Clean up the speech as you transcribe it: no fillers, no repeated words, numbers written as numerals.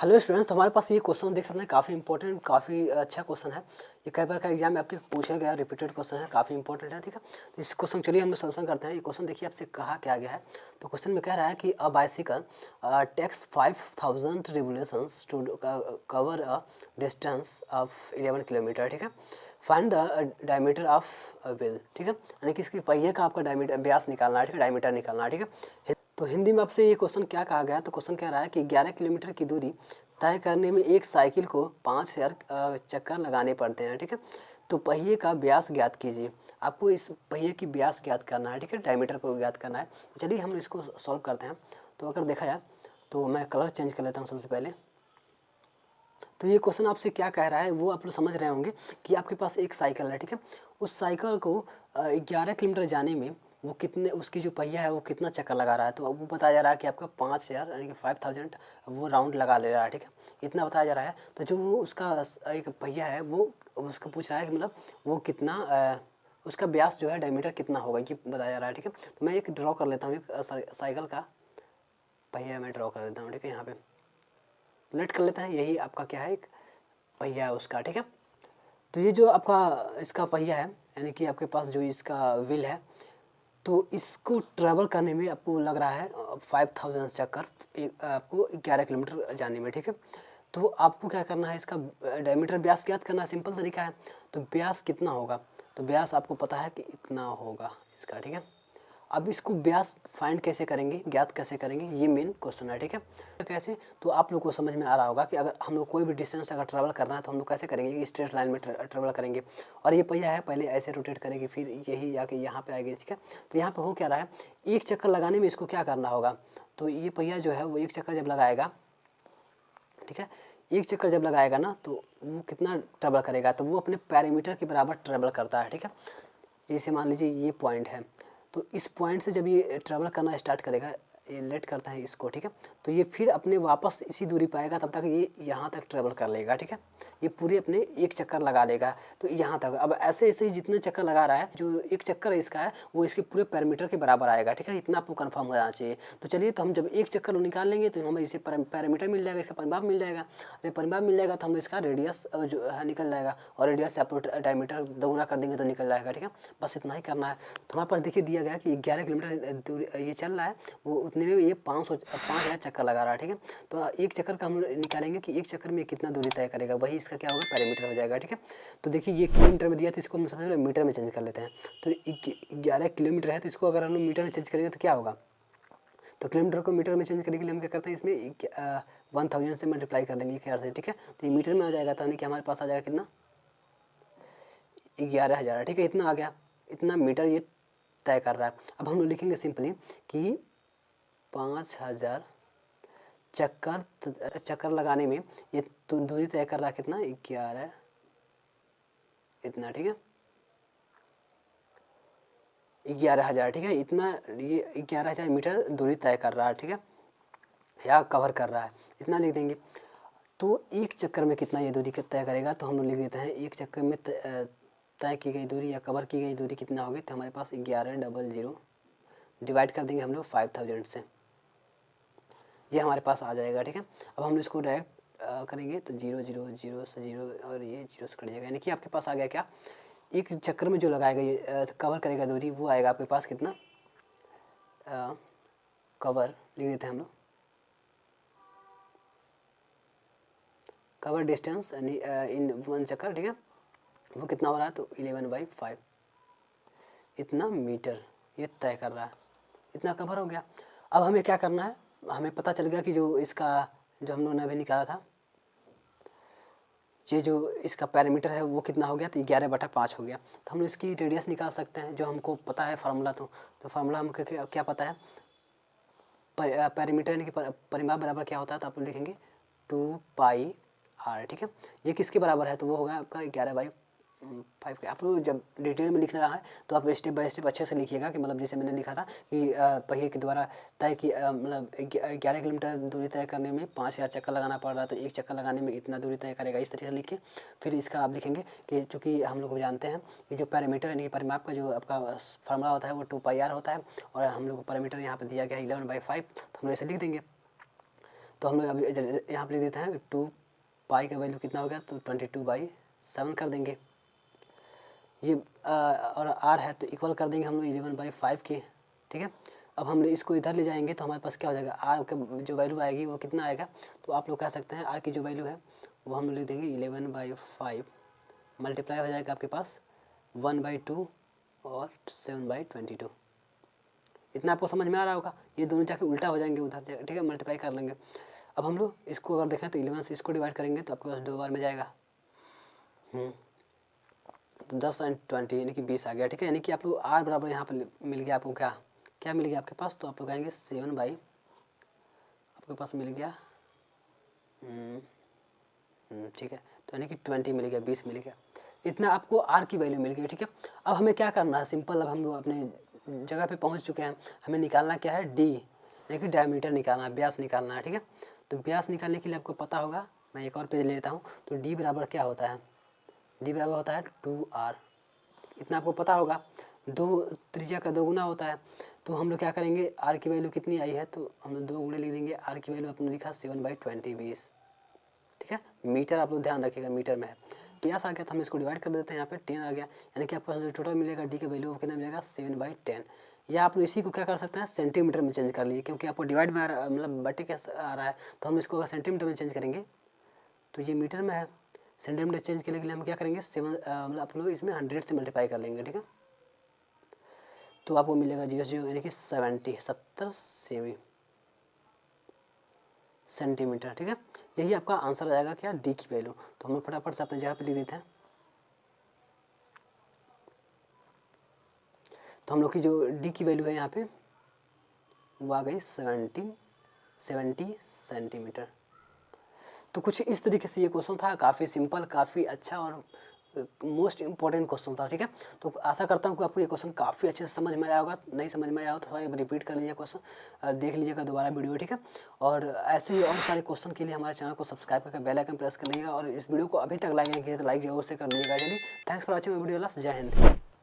Hello students, तो हमारे पास ये क्वेश्चन देख सकते हैं, काफ़ी इंपॉर्टेंट, काफ़ी अच्छा क्वेश्चन है। ये कई बार का एग्जाम में आपके पूछा गया रिपीटेड क्वेश्चन है, काफ़ी इंपॉर्टेंट है। ठीक है, तो इस क्वेश्चन चलिए हम लोग सॉल्यूशन करते हैं। ये क्वेश्चन देखिए आपसे कहा क्या गया है। तो क्वेश्चन में कह रहा है कि a bicycle takes 5000 revolutions to cover a distance of 11 kilometre. ठीक है, find the diameter of wheel. ठीक है, यानी कि इसकी पहिए का आपका डायमीटर व्यास निकालना है। ठीक है, डायमीटर निकालना है। ठीक है, तो हिंदी में आपसे ये क्वेश्चन क्या कहा गया है। तो क्वेश्चन कह रहा है कि 11 किलोमीटर की दूरी तय करने में एक साइकिल को 5000 चक्कर लगाने पड़ते हैं। ठीक है, तो पहिए का व्यास ज्ञात कीजिए। आपको इस पहिए की व्यास ज्ञात करना है। ठीक है, डायमीटर को ज्ञात करना है। तो चलिए हम इसको सॉल्व करते हैं। तो अगर देखा जाए तो मैं कलर चेंज कर लेता हूँ सबसे पहले। तो ये क्वेश्चन आपसे क्या कह रहा है वो आप लोग समझ रहे होंगे कि आपके पास एक साइकिल है। ठीक है, उस साइकिल को 11 किलोमीटर जाने में वो कितने, उसकी जो पहिया है वो कितना चक्कर लगा रहा है। तो अब वो बताया जा रहा है कि आपका 5000 यानी कि 5000 वो राउंड लगा ले रहा है। ठीक है, इतना बताया जा रहा है। तो जो वो उसका एक पहिया है वो उसको पूछ रहा है कि मतलब वो कितना उसका व्यास जो है डायमीटर कितना होगा, ये बताया जा रहा है। ठीक है, तो मैं एक ड्रॉ कर लेता हूँ, एक साइकिल का पहिया मैं ड्रॉ कर लेता हूँ। ठीक है, यहाँ पे लेट कर लेता है। यही आपका क्या है, एक पहिया है उसका। ठीक है, तो ये जो आपका इसका पहिया है यानी कि आपके पास जो इसका व्हील है, तो इसको ट्रैवल करने में आपको लग रहा है 5000 चक्कर आपको 11 किलोमीटर जाने में। ठीक है, तो आपको क्या करना है, इसका डायमीटर व्यास ज्ञात करना सिंपल तरीका है। तो व्यास कितना होगा, तो व्यास आपको पता है कि इतना होगा इसका। ठीक है, अब इसको व्यास फाइंड कैसे करेंगे, ज्ञात कैसे करेंगे, ये मेन क्वेश्चन है। ठीक है, तो कैसे, तो आप लोग को समझ में आ रहा होगा कि अगर हम लोग कोई भी डिस्टेंस अगर ट्रैवल करना है तो हम लोग कैसे करेंगे कि स्ट्रेट लाइन में ट्रैवल करेंगे। और ये पहिया है, पहले ऐसे रोटेट करेगी, फिर यही जाके यहाँ पे आएगी। ठीक है, तो यहाँ पे हो क्या रहा है, एक चक्कर लगाने में इसको क्या करना होगा। तो ये पहिया जो है वो एक चक्कर जब लगाएगा, ठीक है, एक चक्कर जब लगाएगा ना तो वो कितना ट्रैवल करेगा, तो वो अपने पैरामीटर के बराबर ट्रैवल करता है। ठीक है, जैसे मान लीजिए ये पॉइंट है, तो इस पॉइंट से जब ये ट्रैवल करना स्टार्ट करेगा, ये लेट करता है इसको। ठीक है, तो ये फिर अपने वापस इसी दूरी पाएगा, तब तक ये यहाँ तक ट्रैवल कर लेगा। ठीक है, ये पूरे अपने एक चक्कर लगा लेगा तो यहाँ तक। अब ऐसे ऐसे ही जितने चक्कर लगा रहा है, जो एक चक्कर है इसका है वो इसके पूरे पैरामीटर के बराबर आएगा। ठीक है, इतना आपको कंफर्म हो जाना चाहिए। तो चलिए, तो हम जब एक चक्कर निकाल लेंगे तो हमें इसे पैरामीटर मिल जाएगा, इसका परिमाप मिल जाएगा। जब परिमाप मिल जाएगा तो हम इसका रेडियस जो है निकल जाएगा, और रेडियस से आप डायमीटर दोगुना कर देंगे तो निकल जाएगा। ठीक है, बस इतना ही करना है। तो हमारे पास देखिए दिया गया कि 11 किलोमीटर दूरी ये चल रहा है, वो उतने में ये 5000 चक्कर लगा रहा है। ठीक है, तो एक चक्कर का हम निकालेंगे कि एक चक्कर में कितना दूरी तय करेगा, वही इसका क्या होगा, पैरामीटर हो जाएगा। ठीक है, तो देखिए ये किलोमीटर में दिया तो इसको हम सबसे पहले मीटर में चेंज कर लेते हैं। तो 11 किलोमीटर है, तो इसको अगर हम लोग मीटर में चेंज करेंगे तो क्या होगा, तो किलोमीटर को मीटर में चेंज करने के लिए हम क्या करते हैं, इसमें 1000 से मल्टीप्लाई कर देंगे 11 से। ठीक है, तो ये मीटर में आ जाएगा, तो यानी कि हमारे पास आ जाएगा कितना, 11000। ठीक है, इतना आ गया, इतना मीटर ये तय कर रहा है। अब हम लोग लिखेंगे सिंपली कि 5000 चक्कर लगाने में ये दूरी तय कर रहा है कितना, 11 इतना। ठीक है, 11000। ठीक है, इतना ये 11000 मीटर दूरी तय कर रहा है। ठीक है, या कवर कर रहा है, इतना लिख देंगे। तो एक चक्कर में कितना ये दूरी तय करेगा, तो हम लोग लिख देते हैं एक चक्कर में तय की गई दूरी या कवर की गई दूरी कितना होगी, तो हमारे पास 1100 डिवाइड कर देंगे हम लोग 5000 से, ये हमारे पास आ जाएगा। ठीक है, अब हम इसको डायरेक्ट करेंगे तो 0 0 0 से 0 और ये 0 से कट जाएगा, यानी कि आपके पास आ गया क्या, एक चक्कर में जो लगाएगा ये कवर करेगा दूरी, वो आएगा आपके पास कितना, कवर लिख देते हैं हम लोग, कवर डिस्टेंस इन वन चक्कर। ठीक है, वो कितना हो रहा है, तो 11/5 इतना मीटर ये तय कर रहा है, इतना कवर हो गया। अब हमें क्या करना है, हमें पता चल गया कि जो इसका जो हम लोगों ने अभी निकाला था, ये जो इसका पैरामीटर है वो कितना हो गया, तो 11/5 हो गया। तो हम लोग इसकी रेडियस निकाल सकते हैं, जो हमको पता है फार्मूला। तो फार्मूला हमको क्या पता है, पैरामीटर यानी कि परिमाप बराबर क्या होता है, तो आप लोग लिखेंगे 2πr। ठीक है, ये किसके बराबर है, तो वो होगा आपका 11/5 के। आप लोग जब डिटेल में लिखना है तो आप स्टेप बाय स्टेप अच्छे से लिखिएगा, कि मतलब जैसे मैंने लिखा था कि पहिए के द्वारा तय की मतलब 11 किलोमीटर दूरी तय करने में 5000 चक्कर लगाना पड़ रहा है, तो एक चक्कर लगाने में इतना दूरी तय करेगा, इस तरीके से लिखिए। फिर इसका आप लिखेंगे कि चूँकि हम लोग जानते हैं कि जो पैरामीटर यानी कि परिमाप का जो आपका फार्मूला होता है वो 2πr होता है, और हम लोग को पैरामीटर यहाँ पर दिया गया है 11/5, तो हम लोग इसे लिख देंगे। तो हम लोग अभी यहाँ पर लिख देते हैं 2 पाई का वैल्यू कितना हो गया, तो 22/7 कर देंगे। ये और आर है तो इक्वल कर देंगे हम लोग 11/5 के, ठीक है। अब हम लोग इसको इधर ले जाएंगे तो हमारे पास क्या हो जाएगा, आर का जो वैल्यू आएगी वो कितना आएगा, तो आप लोग कह सकते हैं आर की जो वैल्यू है वो हम लिख देंगे 11/5 मल्टीप्लाई हो जाएगा आपके पास 1/2 और 7/22। इतना आपको समझ में आ रहा होगा। ये दोनों जाके उल्टा हो जाएंगे उधर, ठीक है, मल्टीप्लाई कर लेंगे। अब हम लोग इसको अगर देखें तो 11 से इसको डिवाइड करेंगे तो आपके पास 2 बार में जाएगा, तो 10 और 20 यानी कि 20 आ गया, ठीक है। यानी कि आप लोग आर बराबर यहाँ पर मिल गया आपको, क्या मिल गया आपके पास, तो आप लोग कहेंगे 7 बाई आपके पास मिल गया, ठीक है, तो यानी कि 20 मिल गया, 20 मिल गया। इतना आपको आर की वैल्यू मिल गई, ठीक है। अब हमें क्या करना है, सिंपल, अब हम लोग अपने जगह पे पहुंच चुके हैं। हमें निकालना क्या है, डी यानी कि डायमीटर निकालना है, व्यास निकालना है, ठीक है। तो व्यास निकालने के लिए आपको पता होगा, मैं एक और पेज लेता हूँ। तो डी बराबर क्या होता है, डी बराबर होता है 2r, इतना आपको पता होगा। 2 त्रिज्या का 2 गुना होता है। तो हम लोग क्या करेंगे, आर की वैल्यू कितनी आई है, तो हम लोग 2 गुणे लिख देंगे। आर की वैल्यू आपने लिखा 7/20 20, ठीक है। मीटर आप लोग ध्यान रखिएगा, मीटर में है। व्यास आ गया तो हम इसको डिवाइड कर देते हैं, यहाँ पे 10 आ गया, यानी कि आपको जो टोटल मिलेगा डी का वैल्यू वो कितना मिलेगा 7/10। या आप इसी को क्या कर सकते हैं, सेंटीमीटर में चेंज कर लीजिए, क्योंकि आपको डिवाइड में आ रहा, मतलब बटे के आ रहा है, तो हम इसको अगर सेंटीमीटर में चेंज करेंगे तो ये मीटर में है। सेंटीमीटर चेंज करने के लिए हम क्या करेंगे, 7 मतलब आप लोग इसमें 100 से मल्टीप्लाई कर लेंगे, ठीक है। तो आपको मिलेगा 0 यानी कि 70 सेंटीमीटर, ठीक है। यही आपका आंसर आ जाएगा क्या, डी की वैल्यू। तो हम फटाफट से अपने जगह पे लिख देते हैं। तो हम लोग की जो डी की वैल्यू है यहाँ पे वो आ गई 70 सेंटीमीटर। तो कुछ इस तरीके से ये क्वेश्चन था, काफ़ी सिंपल, काफ़ी अच्छा और मोस्ट इंपॉर्टेंट क्वेश्चन था, ठीक है। तो आशा करता हूँ कि आपको ये क्वेश्चन काफ़ी अच्छे से समझ में आया होगा। नहीं समझ में आया हो तो थोड़ा एक रिपीट कर लीजिए क्वेश्चन, देख लीजिएगा दोबारा वीडियो, ठीक है। और ऐसे ही और सारे क्वेश्चन के लिए हमारे चैनल को सब्सक्राइब करके बेल आइकन प्रेस कर लीजिएगा। और इस वीडियो को अभी तक लाइक नहीं किया तो लाइक जरूर से कर लीजिएगा। चलिए, थैंक्स फॉर वॉचिंग वीडियो, जय हिंद।